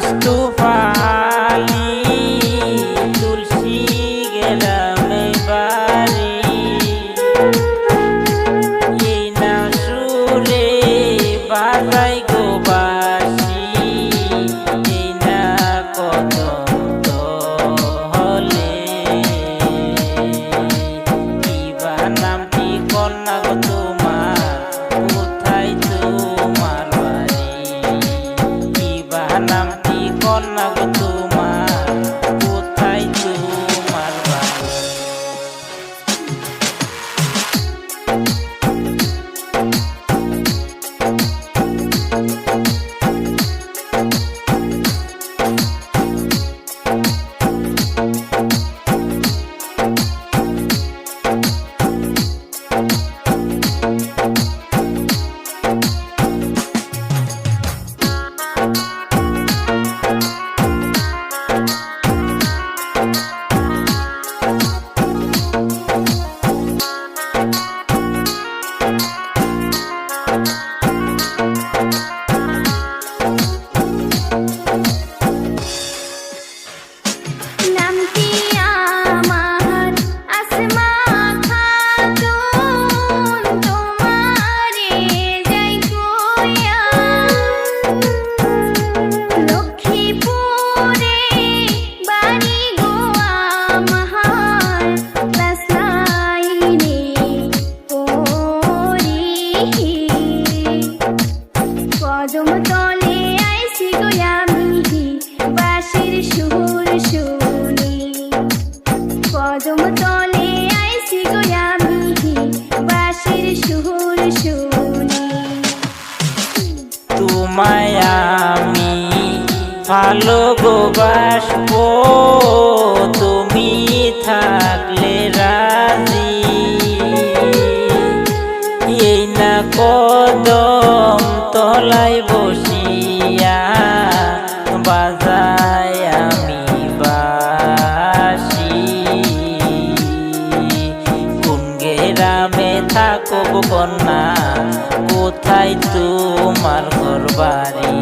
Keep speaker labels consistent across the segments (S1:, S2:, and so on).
S1: বস্তু পালি তুলসী গেলামে বাড়ি এই না সুরে বাজাই গো বাঁশি এই না কদম হলে কিবা নামটি কন্যা গো তোমার কোথায় তোমার বাড়ি কিবা নামটি কন্যা গো তোমার কোথায় তোমার বাড়ি।
S2: কদম তলে আইছি গো আমি বাঁশির সুর শুনি কদম তলে আইছি গো আমি বাঁশির সুর শুনি
S1: তোমায় আমি ভালো গো বাসবো তুমি থাকলে রাজি এই না কদম তলায় বসিয়া বাজাই আমি বাঁশি কোন গ্রামে থাকো গো কন্যা কোথায় তোমার ঘর বাড়ি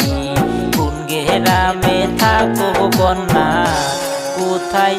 S1: কোন গ্রামে থাকো গো কন্যা কোথায়